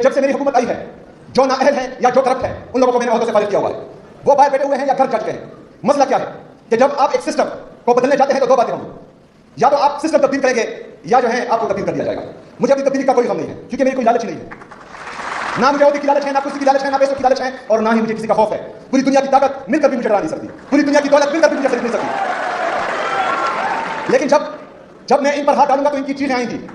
جب سے میری حکومت آئی ہے جو نااہل ہیں یا جو کرپٹ ہیں ان لوگوں کو میں نے عہدوں سے فارغ کیا ہوا ہے. وہ باہر بیٹھے ہوئے ہیں یا گھر جا چکے ہیں. مسئلہ کیا ہے کہ جب آپ ایک سسٹم کو بدلنے جاتے ہیں تو دو باتیں ہوں گی. یا تو آپ سسٹم تبدیل کریں گے یا جو ہے آپ کو تبدیل کر دیا جائے گا. مجھے اپنی تبدیلی کا کوئی غم نہیں ہے کیونکہ میری کوئی لالچ نہیں ہے. نہ مجھے عہدے کی لالچ ہے, نہ کرسی کی لالچ ہے, نہ پیسوں کی لالچ ہے, اور نہ ہی مجھے کسی کا خوف ہے. پوری دنیا کی طاقت مل کر بھی مجھے ڈرا نہیں سکتی. پوری دنیا کی دولت مل کر بھی مجھے خرید نہیں سکتی. لیکن جب میں ان پر ہاتھ ڈالوں گا تو ان کی چیزیں آئیں گی.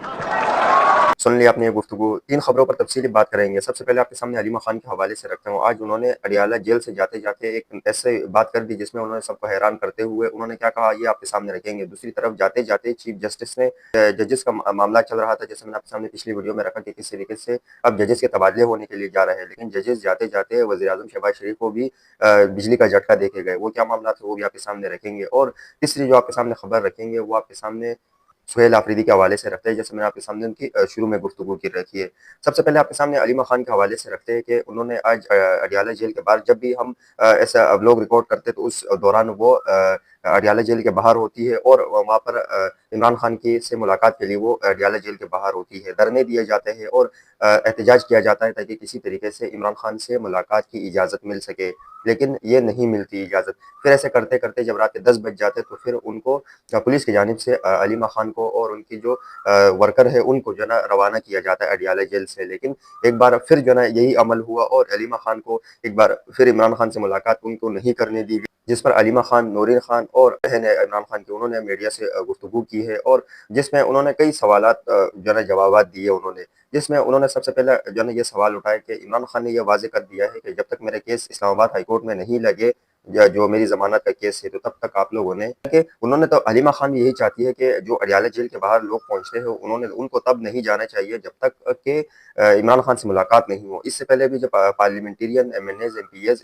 سن لیا آپ نے یہ گفتگو. تین خبروں پر تفصیلی بات کریں گے. سب سے پہلے آپ کے سامنے علیمہ خان کے حوالے سے رکھتا ہوں. آج انہوں نے اڈیالہ جیل سے جاتے جاتے ایک ایسے بات کر دی جس میں انہوں نے سب کو حیران کرتے ہوئے انہوں نے کیا کہا یہ آپ کے سامنے رکھیں گے. دوسری طرف جاتے جاتے چیف جسٹس نے ججز کا معاملہ چل رہا تھا, جیسے میں نے آپ کے سامنے پچھلی ویڈیو میں رکھا کہ کس طریقے سے اب ججز کے تبادلے ہونے کے لیے جا رہے ہیں, لیکن ججز جاتے جاتے وزیر اعظم شہباز شریف کو بھی بجلی کا جھٹکا دے کے گئے. وہ کیا معاملہ تھا وہ بھی آپ کے سامنے رکھیں گے. اور تیسری جو آپ کے سامنے خبر رکھیں گے وہ آپ کے سامنے سہیل آفریدی کے حوالے سے رکھتے ہیں, جیسے میں نے آپ کے سامنے ان کی شروع میں گفتگو کی رکھی ہے. سب سے پہلے آپ کے سامنے علیمہ خان کے حوالے سے رکھتے ہیں کہ انہوں نے آج اڈیالہ جیل کے باہر, جب بھی ہم ایسا لوگ ریکارڈ کرتے تو اس دوران وہ اڈیالہ جیل کے باہر ہوتی ہے اور وہاں پر عمران خان کی سے ملاقات کے لیے وہ اڈیالہ جیل کے باہر ہوتی ہے. دھرنے دیے جاتے ہیں اور احتجاج کیا جاتا ہے تاکہ کسی طریقے سے عمران خان سے ملاقات کی اجازت مل سکے, لیکن یہ نہیں ملتی اجازت. پھر ایسے کرتے کرتے جب رات کے 10 بج جاتے تو پھر ان کو پولیس کی جانب سے علیمہ خان کو اور ان کی جو ورکر ہے ان کو جو ہے نا روانہ کیا جاتا ہے اڈیالہ جیل سے. لیکن ایک بار پھر جو ہے نا یہی عمل ہوا اور علیمہ خان کو ایک بار پھر عمران خان سے ملاقات ان کو نہیں کرنے دی گئی, جس پر علیمہ خان, نورین خان اور بہن عمران خان کی انہوں نے میڈیا سے گفتگو کی ہے اور جس میں انہوں نے کئی سوالات جو ہے نا جوابات دیے انہوں نے, جس میں انہوں نے سب سے پہلے جو ہے نا یہ سوال اٹھایا کہ عمران خان نے یہ واضح کر دیا ہے کہ جب تک میرے کیس اسلام آباد ہائی کورٹ میں نہیں لگے جو میری ضمانت کا کیس ہے تو تب تک آپ لوگوں نے کہ انہوں نے تو علیمہ خان بھی یہی چاہتی ہے کہ جو اڈیالہ جیل کے باہر لوگ پہنچتے ہیں ان کو تب نہیں جانا چاہیے جب تک کہ عمران خان سے ملاقات نہیں ہو. اس سے پہلے بھی جب parliamentarian MNAs M P as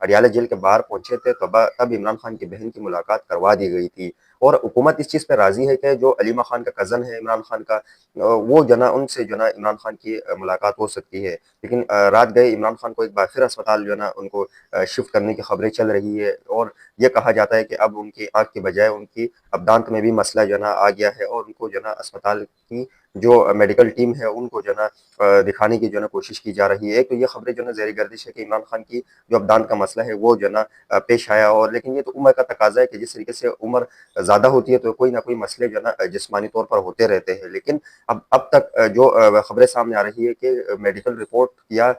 Adiala jail کے باہر پہنچے تھے تب عمران خان کی بہن کی ملاقات کروا دی گئی تھی, اور حکومت اس چیز پہ راضی ہے کہ جو علیمہ خان کا کزن ہے عمران خان کا وہ جنا ان سے جو نا عمران خان کی ملاقات ہو سکتی ہے. لیکن رات گئے عمران خان کو ایک بار پھر اسپتال جو ہے نا ان کو شفٹ کرنے کی خبریں چل رہی ہے, اور یہ کہا جاتا ہے کہ اب ان کی آنکھ کے بجائے ان کی اب دانت میں بھی مسئلہ جو ہے نا آ گیا ہے, اور ان کو جو ہے نا اسپتال کی جو میڈیکل ٹیم ہے ان کو جو ہے نا دکھانے کی جو ہے نا کوشش کی جا رہی ہے. ایک تو یہ خبریں جو ہے نا زیر گردش ہے کہ عمران خان کی جو اب دانت کا مسئلہ ہے وہ جو ہے نا پیش آیا, اور لیکن یہ تو عمر کا تقاضا ہے کہ جس طریقے سے عمر زیادہ ہوتی ہے تو کوئی نہ کوئی مسئلے جو ہے نا جسمانی طور پر ہوتے رہتے ہیں. لیکن اب تک جو خبریں سامنے آ رہی ہے کہ میڈیکل رپورٹ یا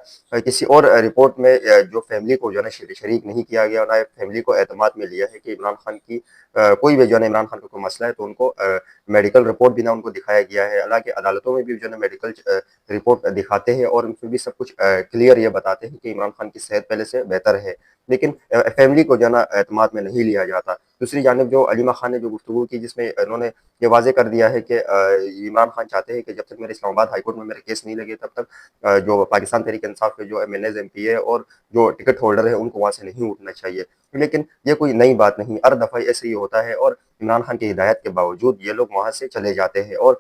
کسی اور رپورٹ میں جو فیملی کو جو ہے نا شریک نہیں کیا گیا, اور فیملی کو اعتماد میں لیا ہے کہ عمران خان کی کوئی بھی جو ہے نا عمران خان کا کوئی مسئلہ ہے تو ان کو میڈیکل رپورٹ بھی نہ ان کو دکھایا گیا ہے. حالانکہ عدالتوں میں بھی جو ہے نا میڈیکل رپورٹ دکھاتے ہیں اور ان میں بھی سب کچھ کلیئر یہ بتاتے ہیں کہ عمران خان کی صحت پہلے سے بہتر ہے, لیکن فیملی کو جو ہے نا اعتماد میں نہیں لیا جاتا. دوسری جانب جو علیمہ خان نے جو گفتگو کی جس میں انہوں نے یہ واضح کر دیا ہے کہ عمران خان چاہتے ہیں کہ جب تک میرے اسلام آباد ہائی کورٹ میں میرے کیس نہیں لگے تب تک جو پاکستان تحریک انصاف کے جو MNAs M P ہے اور جو ٹکٹ ہولڈر ہے ان کو وہاں سے نہیں اٹھنا چاہیے. لیکن یہ کوئی نئی بات نہیں, ہر دفعہ ایسے ہی ہوتا ہے, اور عمران خان کی ہدایت کے باوجود یہ لوگ وہاں سے چلے جاتے ہیں اور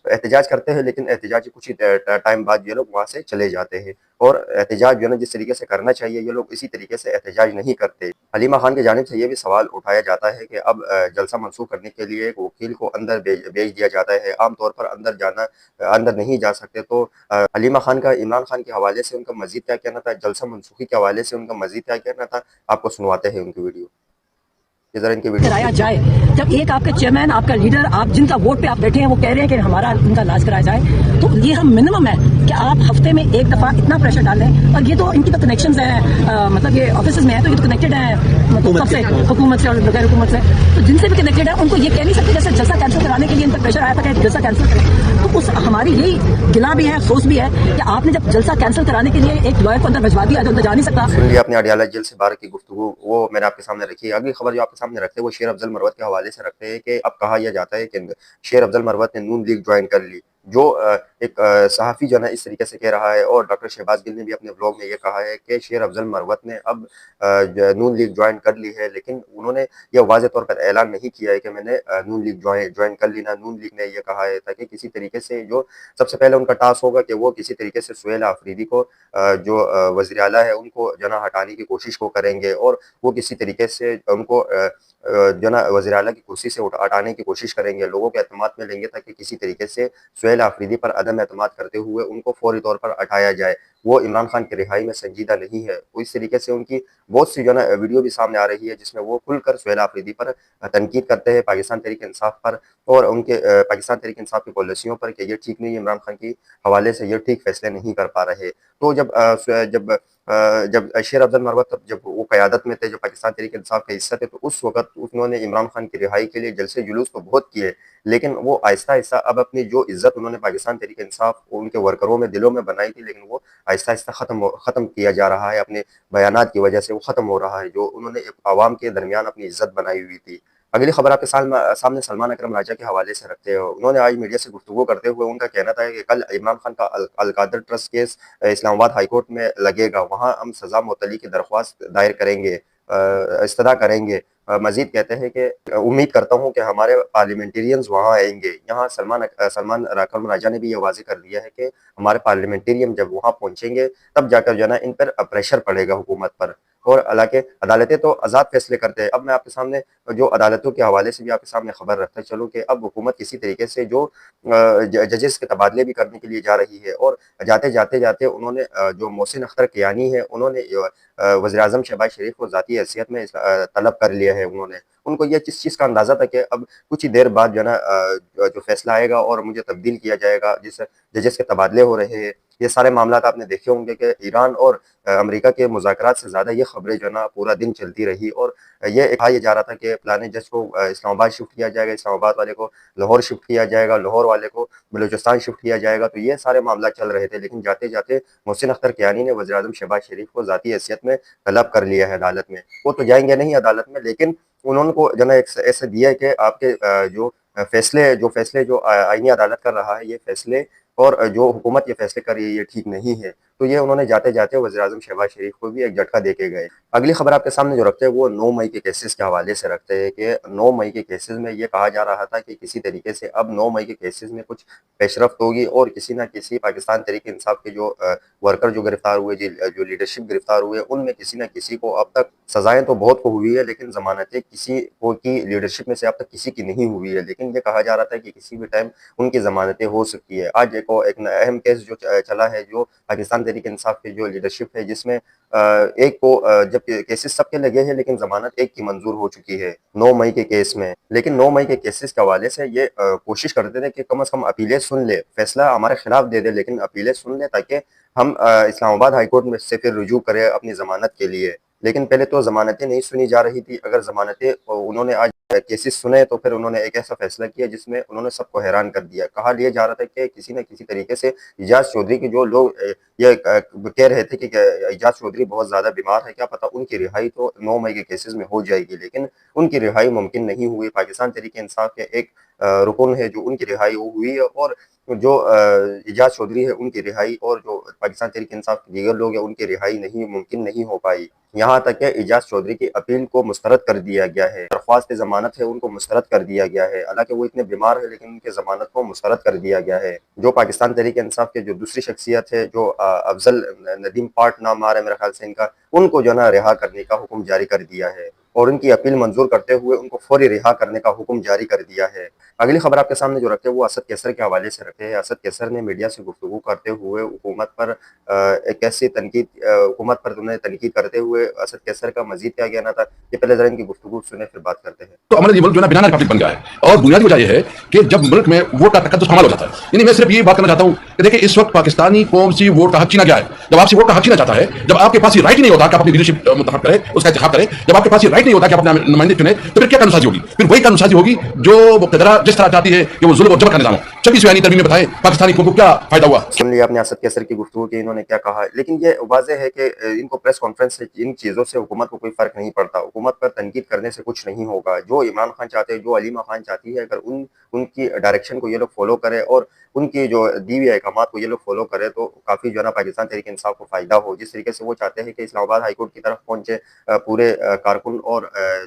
احتجاج کرتے ہیں, لیکن احتجاج کچھ ہی ٹائم بعد یہ لوگ وہاں سے چلے جاتے ہیں. اور احتجاج جو ہے نا جس طریقے سے کرنا چاہیے یہ لوگ اسی طریقے سے احتجاج نہیں کرتے. علیمہ خان کی جانب سے یہ بھی سوال اٹھایا جاتا ہے کہ اب جلسہ منسوخ کرنے کے لیے ایک وکیل کو اندر بھیج دیا جاتا ہے, عام طور پر اندر نہیں جا سکتے. تو علیمہ خان کا عمران خان کے حوالے سے ان کا مزید کیا کہنا تھا, جلسہ منسوخی کے حوالے سے ان کا مزید کیا کہنا تھا, آپ کو سنواتے ہیں ان کی ویڈیو. کرایا جائے. جب ایک آپ کا چیئرمین, آپ کا لیڈر, آپ جن کا ووٹ پہ آپ بیٹھے ہیں وہ کہہ رہے ہیں کہ ہمارا ان کا علاج کرایا جائے, تو یہ ہم منیمم ہے کہ آپ ہفتے میں ایک دفعہ اتنا پریشر ڈالیں. اور یہ تو ان کی تو کنیکشنز ہیں, مطلب یہ آفیسز میں ہے تو یہ تو کنیکٹڈ ہیں مطلب سے حکومت سے اور بغیر حکومت سے, تو جن سے بھی کنیکٹڈ ہے ان کو یہ کہہ نہیں سکتے جیسے جلسہ کینسل کرانے کے لیے ان پر پریشر آیا تھا کہ جلسہ کینسل کریں. تو اس ہماری یہی گلا بھی ہے, افسوس بھی ہے کہ آپ نے جب جلسہ کینسل کرانے کے لیے ایک لائر کو اندر بھجوا دیا جو اندر جا نہیں سکتا. سن لیا آپ نے اڈیالہ جیل سے باہر کی گفتگو, وہ میں نے آپ کے سامنے رکھی ہے. اگلی خبر جو آپ کے سامنے رکھتے ہیں وہ شیر افضل مروت کے حوالے سے رکھتے ہیں کہ اب کہا یہ جاتا ہے کہ شیر افضل مروت نے نون لیگ جوائن کر لی. جو ایک صحافی جو ہے نا اس طریقے سے کہہ رہا ہے, اور ڈاکٹر شہباز گل نے بھی اپنے بلاگ میں یہ کہا ہے کہ شیر افضل مروت نے اب نون لیگ جوائن کر لی ہے, لیکن انہوں نے یہ واضح طور پر اعلان نہیں کیا ہے کہ میں نے نون لیگ جوائن کر لی. نہ نون لیگ نے یہ کہا ہے تاکہ کسی طریقے سے جو سب سے پہلے ان کا ٹاسک ہوگا کہ وہ کسی طریقے سے سہیل آفریدی کو جو وزیر اعلیٰ ہے ان کو جنا ہٹانے کی کوشش کو کریں گے, اور وہ کسی طریقے سے ان کو جو نا وزیر اعلیٰ کی کرسی سے ہٹانے کی کوشش کریں گے، لوگوں کے اعتماد میں لیں گے تاکہ کسی طریقے سے سہیل آفریدی پر عدم اعتماد کرتے ہوئے ان کو فوری طور پر ہٹایا جائے۔ وہ عمران خان کی رہائی میں سنجیدہ نہیں ہے۔ اس طریقے سے ان کی بہت سی جو نا ویڈیو بھی سامنے آ رہی ہے جس میں وہ کھل کر سہیل آفریدی پر تنقید کرتے ہیں، پاکستان تحریک انصاف پر اور ان کے پاکستان تحریک انصاف کی پالیسیوں پر کہ یہ ٹھیک نہیں ہے، عمران خان کی حوالے سے یہ ٹھیک فیصلے نہیں کر پا رہے۔ تو جب شیر افضل مروت جب وہ قیادت میں تھے، جو پاکستان تحریک انصاف کا حصہ تھے، تو اس وقت انہوں نے عمران خان کی رہائی کے لیے جلسے جلوس تو بہت کیے، لیکن وہ آہستہ آہستہ اب اپنی جو عزت انہوں نے پاکستان تحریک انصاف ان کے ورکروں میں دلوں میں بنائی تھی، لیکن وہ آہستہ آہستہ ختم کیا جا رہا ہے، اپنے بیانات کی وجہ سے وہ ختم ہو رہا ہے، جو انہوں نے عوام کے درمیان اپنی عزت بنائی ہوئی تھی۔ اگلی خبر آپ کے سامنے سلمان اکرم راجہ کے حوالے سے رکھتے ہیں۔ انہوں نے آج میڈیا سے گفتگو کرتے ہوئے ان کا کہنا تھا کہ کل عمران خان کا القادر ٹرسٹ کیس اسلام آباد ہائی کورٹ میں لگے گا، وہاں ہم سزا معطلی کی درخواست دائر کریں گے، استدعا کریں گے۔ مزید کہتے ہیں کہ امید کرتا ہوں کہ ہمارے پارلیمنٹیرینز وہاں آئیں گے۔ یہاں سلمان اکرم راجہ نے بھی یہ واضح کر دیا ہے کہ ہمارے پارلیمنٹیرین جب وہاں پہنچیں گے تب جا کر جو ہے نا ان پر پریشر پڑے گا حکومت پر، اور حالانکہ عدالتیں تو آزاد فیصلے کرتے ہیں۔ اب میں آپ کے سامنے جو عدالتوں کے حوالے سے بھی آپ کے سامنے خبر رکھتا چلوں کہ اب حکومت کسی طریقے سے جو ججز کے تبادلے بھی کرنے کے لیے جا رہی ہے، اور جاتے انہوں نے جو محسن اختر کیانی ہے انہوں نے وزیر اعظم شہباز شریف کو ذاتی حیثیت میں طلب کر لیا ہے۔ ان کو یہ چیز کا اندازہ تھا کہ اب کچھ ہی دیر بعد جو ہے نا جو فیصلہ آئے گا اور مجھے تبدیل کیا جائے گا، جس ججز کے تبادلے ہو رہے ہیں۔ یہ سارے معاملات آپ نے دیکھے ہوں گے کہ ایران اور امریکہ کے مذاکرات سے زیادہ یہ خبریں جو ہے نا پورا دن چلتی رہی، اور یہ کہا جا رہا تھا کہ فلانے جج کو اسلام آباد شفٹ کیا جائے گا، اسلام آباد والے کو لاہور شفٹ کیا جائے گا، لاہور والے کو بلوچستان شفٹ کیا جائے گا۔ تو یہ سارے معاملات چل رہے تھے، لیکن جاتے محسن اختر کیانی نے وزیر اعظم شہباز شریف کو ذاتی حیثیت میں طلب کر لیا ہے عدالت میں۔ وہ تو جائیں گے نہیں عدالت میں، لیکن انہوں کو جو ہے ایسا دیا ہے کہ آپ کے جو فیصلے جو آئینی عدالت کر رہا ہے، یہ فیصلے اور جو حکومت یہ فیصلے کر رہی ہے یہ ٹھیک نہیں ہے۔ تو یہ انہوں نے جاتے وزیر اعظم شہباز شریف کو بھی ایک جھٹکا دے کے گئے۔ اگلی خبر آپ کے سامنے جو رکھتے ہیں وہ 9 مئی کے کیسز کے حوالے سے رکھتے ہیں کہ 9 مئی کے کیسز میں یہ کہا جا رہا تھا کہ کسی طریقے سے اب 9 مئی کے کیسز میں کچھ پیش رفت ہوگی، اور کسی نہ کسی پاکستان تحریک انصاف کے جو ورکر جو گرفتار ہوئے، جو لیڈرشپ گرفتار ہوئے، ان میں کسی نہ کسی کو اب تک سزائیں تو بہت کو ہوئی ہے، لیکن ضمانتیں کسی کو کی لیڈرشپ میں سے اب تک کسی کی نہیں ہوئی ہے، لیکن یہ کہا جا رہا تھا کہ کسی بھی ٹائم ان کی ضمانتیں ہو سکتی ہے۔ آج ایک اہم کیس جو چلا ہے، جو پاکستان تحریک انصاف کی جو لیڈرشپ ہے، جس میں ایک کو جب کیسز سب کے لگے ہیں لیکن ضمانت ایک کی منظور ہو چکی ہے 9 مئی کے کیس میں، لیکن 9 مئی کے کیسز کے حوالے سے یہ کوشش کرتے تھے کہ کم از کم اپیلیں سن لے، فیصلہ ہمارے خلاف دے دے لیکن اپیلیں سن لے تاکہ ہم اسلام آباد ہائی کورٹ میں سے پھر رجوع کریں اپنی ضمانت کے لیے۔ لیکن پہلے تو ضمانتیں نہیں سنی جا رہی تھی، اگر ضمانتیں انہوں نے آج کیسز سنے تو پھر انہوں نے ایک ایسا فیصلہ کیا جس میں انہوں نے سب کو حیران کر دیا۔ کہا لیا جا رہا تھا کہ کسی نہ کسی طریقے سے اعجاز چودھری کی جو لوگ یہ کہہ رہے تھے کہ اعجاز چودھری بہت زیادہ بیمار ہے، کیا پتہ ان کی رہائی تو 9 مئی کے کیسز میں ہو جائے گی، لیکن ان کی رہائی ممکن نہیں ہوئی۔ پاکستان تحریک انصاف کے ایک رکن ہے جو ان کی رہائی ہوئی ہے، اور جو اعجاز چودھری ہے ان کی رہائی، اور جو پاکستان تحریک انصاف کے دیگر لوگ ہیں ان کی رہائی ممکن نہیں ہو پائی۔ یہاں تک کہ اعجاز چودھری کی اپیل کو مسترد کر دیا گیا ہے، درخواست ضمانت ہے ان کو مسترد کر دیا گیا ہے، حالانکہ وہ اتنے بیمار ہیں لیکن ان کی ضمانت کو مسترد کر دیا گیا ہے۔ جو پاکستان تحریک انصاف کے جو دوسری شخصیت ہے، جو افضل ندیم پاٹ نام آ رہا ہے میرے خیال سے ان کا، ان کو جو ہے نا رہا کرنے کا حکم جاری کر دیا ہے، اور ان کی اپیل منظور کرتے ہوئے ان کو فوری رہا کرنے کا حکم جاری کر دیا ہے۔ اگلی خبر آپ کے سامنے جو رکھتے ہیں وہ اسد کیسر کے حوالے سے رکھتے ہیں۔ اسد کیسر نے میڈیا سے گفتگو کرتے ہوئے حکومت پر ایک ایسی حکومت پر تنقید کرتے ہوئے اسد کیسر کا مزید کیا کہنا تھا، یہ پہلے ذرا ان کی گفتگو سنیں پھر بات کرتے ہیں۔ تو عمل یہ ملک جو ہے بنانا ریپبلک بن گیا ہے، اور بنیادی وجہ یہ ہے کہ جب ملک میں ووٹ کا تقدس حمل ہو جاتا ہے، یعنی میں صرف یہ بات کرنا چاہتا ہوں کہ دیکھیں اس وقت پاکستانی قوم سے ووٹ کا حق چھینا گیا ہے۔ جب آپ سے ووٹ کا حق چھینا چاہتا ہے، جب آپ کے پاس یہ رائٹ ہی نہیں ہوتا کہ آپ اپنی لیڈرشپ منتخب کریں، اس کا انتخاب کریں، جب آپ کے پاس یہ رائٹ نہیں ہوتا کہ آپ اپنے نمائندے چنیں، تو پھر کیا قانون سازی ہوگی؟ پھر وہی قانون سازی ہوگی جو مقتدرہ جس طرح چاہتی ہے کہ وہ ظلم اور جبر کا نظام ہو۔ 26ویں آئینی ترمیم میں بتائیں پاکستانی قوم کو کیا فائدہ ہوا؟ سن لیا آپ نے اسد کیسر کی گفتگو کی، انہوں نے کیا کہا، لیکن یہ واضح ہے کہ ان کو پریس کانفرنس سے ان چیزوں سے حکومت کو کوئی فرق نہیں پڑتا۔ حکومت پر تنقید کرنے سے کچھ نہیں ہوگا۔ جو عمران خان چاہتے ہیں، جو علیمہ خان چاہتی ہے، اگر ان کی ڈائریکشن کو یہ لوگ فالو کرے اور ان کی جو دی ہوئی احکامات کو یہ لوگ فالو کرے تو کافی جو ہے نا پاکستان تحریک انصاف کو فائدہ ہو. جس طریقے سے وہ چاہتے ہیں کہ اسلام آباد ہائی کورٹ کی طرف پہنچے پورے کارکن اور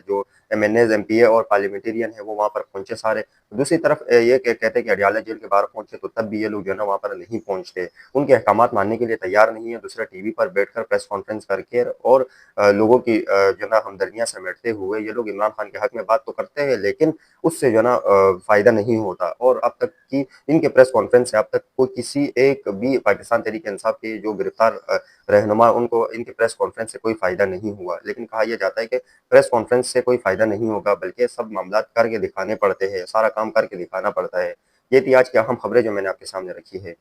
جو MNAs M P اے اور پارلیمنٹیرین ہے وہ وہاں پر پہنچے سارے. دوسری طرف یہ کہتے ہیں کہ اڈیالہ جیل کے باہر پہنچے تو تب بھی یہ لوگ جو ہے نا وہاں پر نہیں پہنچتے, ان کے احکامات ماننے کے لیے تیار نہیں ہے. دوسرا ٹی وی پر بیٹھ کر پریس کانفرنس کر کے اور لوگوں کی جو ہے نا ہمدردیاں سمیٹتے ہوئے یہ لوگ عمران خان کے حق میں بات تو کرتے ہیں لیکن اس سے جو ہے نا فائدہ نہیں ہوتا. اور اب تک کی ان کے پریس کانفرنس سے اب تک کوئی کسی ایک بھی پاکستان تحریک انصاف کے جو گرفتار رہنما ان کو ان کے پریس کانفرنس سے کوئی فائدہ نہیں ہوا. لیکن کہا یہ جاتا ہے کہ پریس کانفرنس سے کوئی فائدہ نہیں ہوگا بلکہ سب معاملات کر کے دکھانے پڑتے ہیں, سارا کام کر کے دکھانا پڑتا ہے. یہ تھی آج کی اہم خبریں جو میں نے آپ کے سامنے رکھی ہے.